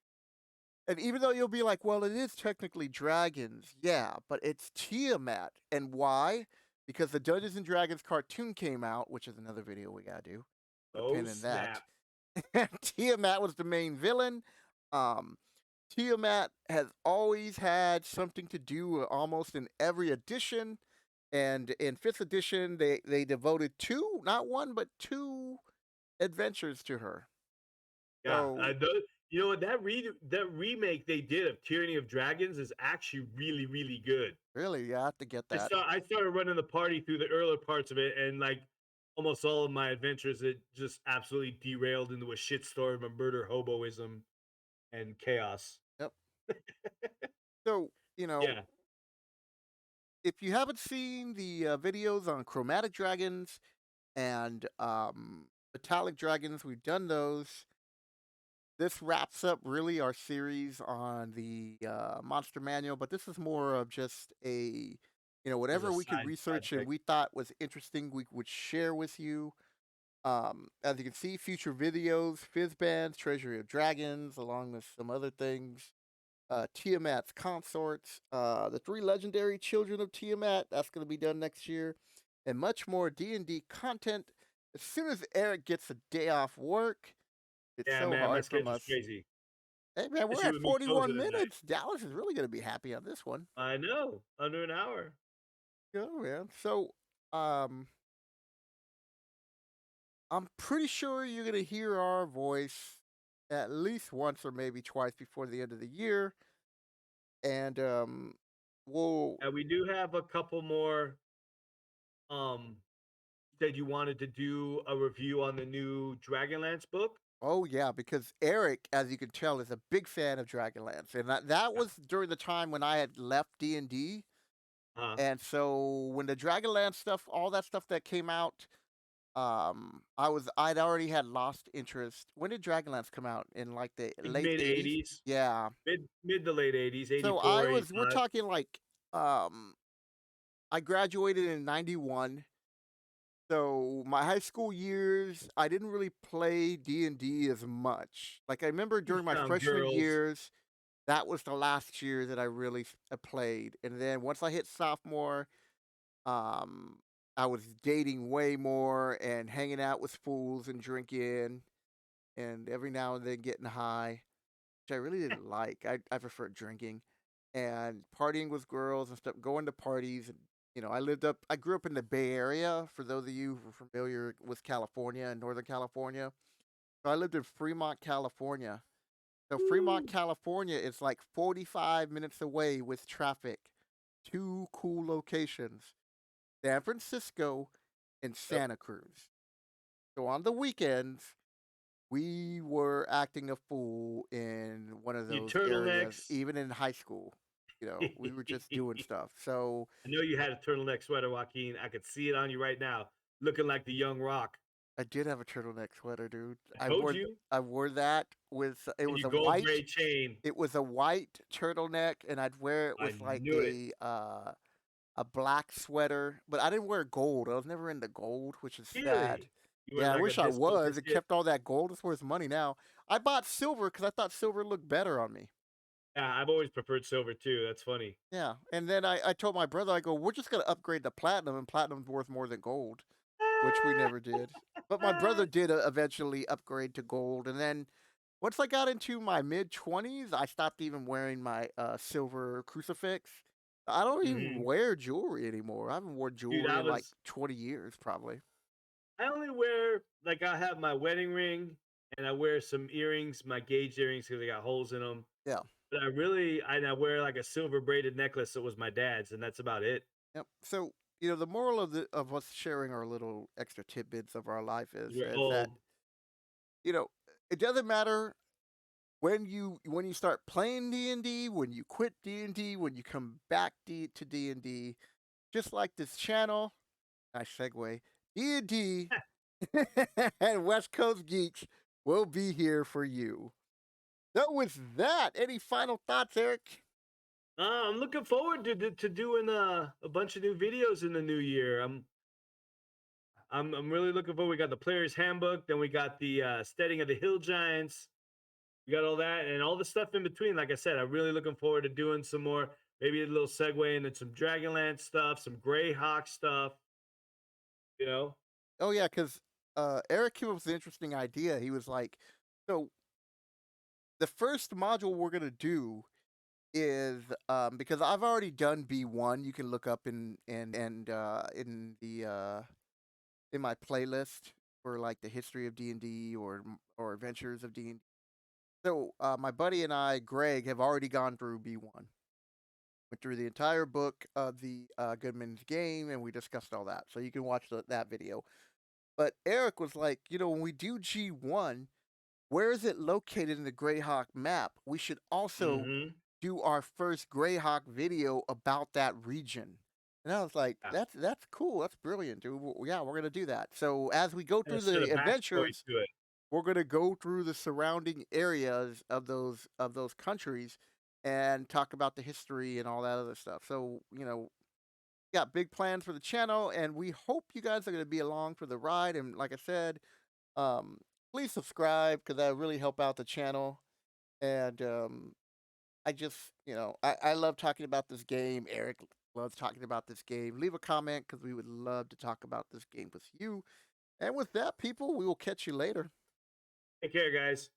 Speaker 1: And even though you'll be like, "Well, it is technically dragons." Yeah, but it's Tiamat. And why? Because the Dungeons& and Dragons cartoon came out, which is another video we gotta do. Put a
Speaker 2: Oh
Speaker 1: pin in that.
Speaker 2: snap!
Speaker 1: Tiamat was the main villain. Um, Tiamat has always had something to do almost in every edition, and in 5th edition, they devoted 2, not 1, but 2 adventures to her.
Speaker 2: Yeah,
Speaker 1: So,
Speaker 2: you know what, that remake they did of Tyranny of Dragons is actually really, really good.
Speaker 1: really, you have to get that.
Speaker 2: I started running the party through the earlier parts of it, and like almost all of my adventures, it just absolutely derailed into a shitstorm of murder, hoboism, and chaos.
Speaker 1: Yep. So,
Speaker 2: Yeah,
Speaker 1: if you haven't seen the videos on chromatic dragons and metallic dragons, we've done those. This wraps up really our series on the monster manual, but this is more of just
Speaker 2: as a
Speaker 1: whatever we could
Speaker 2: side
Speaker 1: research and
Speaker 2: project.
Speaker 1: we thought was interesting, we would share with you. As you can see, future videos, Fizzbands, Treasury of Dragons, along with some other things. Tiamat's consorts, the 3 legendary children of Tiamat, that's going to be done next year, and much more D&D content. As soon as Eric gets a day off work, it's
Speaker 2: Yeah,
Speaker 1: so
Speaker 2: man, my
Speaker 1: hard from
Speaker 2: schedule's
Speaker 1: us.
Speaker 2: crazy,
Speaker 1: Hey man, we're
Speaker 2: especially
Speaker 1: at
Speaker 2: with me closing
Speaker 1: 41
Speaker 2: at night.
Speaker 1: minutes. Dallas is really going to be happy on this one.
Speaker 2: I know, under an hour.
Speaker 1: Yeah, man. So, um, I'm pretty sure you're going to hear our voice at least once or maybe twice before the end of the year. And we'll
Speaker 2: And we do have a couple more. Um, Said you wanted to do a review on the new Dragonlance book.
Speaker 1: Oh yeah, because Eric, as you can tell, is a big fan of Dragonlance, and that
Speaker 2: Yeah.
Speaker 1: was during the time when I had left D&D,
Speaker 2: Uh-huh.
Speaker 1: and so when the Dragonlance stuff, all that stuff that came out, I'd already had lost interest. When did Dragonlance come out? In like the
Speaker 2: Like
Speaker 1: late
Speaker 2: mid
Speaker 1: '80s?
Speaker 2: '80s,
Speaker 1: Yeah.
Speaker 2: mid to late '80s,
Speaker 1: So
Speaker 2: 84,
Speaker 1: we're
Speaker 2: 85.
Speaker 1: talking like, I graduated in '91. So my high school years, I didn't really play D&D as much. Like I remember
Speaker 2: You
Speaker 1: during my
Speaker 2: found
Speaker 1: freshman
Speaker 2: girls.
Speaker 1: years, that was the last year that I really played, and then once I hit sophomore, um, I was dating way more and hanging out with fools and drinking, and every now and then getting high, which I really didn't like. I preferred drinking and partying with girls and stuff, going to parties. And I grew up in the Bay Area. For those of you who are familiar with California and Northern California, so I lived in Fremont, California. So Fremont,
Speaker 2: Woo!
Speaker 1: California is like 45 minutes away with traffic. 2 cool locations, San Francisco and
Speaker 2: Yep.
Speaker 1: Santa Cruz. So on the weekends, we were acting a fool in one of
Speaker 2: You
Speaker 1: those areas,
Speaker 2: turtlenecks.
Speaker 1: even in high school. We were just doing
Speaker 2: I
Speaker 1: stuff. So
Speaker 2: know you had a turtleneck sweater, Joaquin. I could see it on you right now, looking like the young rock.
Speaker 1: I did have a turtleneck sweater, dude.
Speaker 2: I told you.
Speaker 1: I wore that with
Speaker 2: And your gold braid chain.
Speaker 1: it was a white turtleneck, and I'd wear it
Speaker 2: I
Speaker 1: with like
Speaker 2: knew it.
Speaker 1: a black sweater, but I didn't wear gold. I was never into gold, which is sad.
Speaker 2: Really? You were
Speaker 1: Yeah, I
Speaker 2: like a
Speaker 1: wish I
Speaker 2: disco
Speaker 1: was. It
Speaker 2: biscuit?
Speaker 1: kept all that gold. It's worth money now. I bought silver because I thought silver looked better on me.
Speaker 2: Yeah, I've always preferred silver too. That's funny.
Speaker 1: Yeah, and then I told my brother, I go, we're just gonna upgrade to platinum, and platinum's worth more than gold, which we never did. But my brother did eventually upgrade to gold, and then once I got into my mid 20s, I stopped even wearing my silver crucifix. I don't even
Speaker 2: Mhm.
Speaker 1: wear jewelry anymore. I haven't worn
Speaker 2: Dude,
Speaker 1: jewelry in like 20 years, probably.
Speaker 2: I only wear like I have my wedding ring and I wear some earrings, my gauge earrings because they got holes in them.
Speaker 1: Yeah.
Speaker 2: But I wear like a silver braided necklace that was my dad's, and that's about it.
Speaker 1: Yep. So the moral of us sharing our little extra tidbits of our life
Speaker 2: 'Cause
Speaker 1: is
Speaker 2: we're
Speaker 1: is that
Speaker 2: old.
Speaker 1: you know it doesn't matter when you start playing D&D, when you quit D&D, when you come back to D&D, just like this channel, nice segue, D&D and West Coast Geeks will be here for you. So with that, any final thoughts, Eric?
Speaker 2: I'm looking forward to doing a bunch of new videos in the new year. I'm really looking forward. We got the player's handbook, then we got the steading of the hill giants. You got all that and all the stuff in between. Like I said, I'm really looking forward to doing some more, maybe a little segue into some Dragonland stuff, some Greyhawk stuff, you know?
Speaker 1: Oh yeah, because Eric came up with an interesting idea. He was like, "So the first module we're gonna do is because I've already done B1. You can look up in the in my playlist for like the history of D&D or adventures of D&D. So my buddy and I, Greg, have already gone through B1. Went through the entire book of the Goodman's Game, and we discussed all that. So you can watch that video. But Eric was like, when we do G1, where is it located in the Greyhawk map? We should also
Speaker 2: Mhm.
Speaker 1: do our first Greyhawk video about that region. And I was like,
Speaker 2: Yeah.
Speaker 1: that's cool. That's brilliant, dude. Yeah, we're gonna do that. So as we go
Speaker 2: And a
Speaker 1: through
Speaker 2: set of
Speaker 1: the
Speaker 2: backstory
Speaker 1: adventures,
Speaker 2: to it.
Speaker 1: we're gonna go through the surrounding areas of those countries and talk about the history and all that other stuff. So, got big plans for the channel, and we hope you guys are gonna be along for the ride. And like I said, um, please subscribe because that really help out the channel. And I just, I love talking about this game. Eric loves talking about this game. Leave a comment because we would love to talk about this game with you. And with that, people, we will catch you later.
Speaker 2: Take care, guys.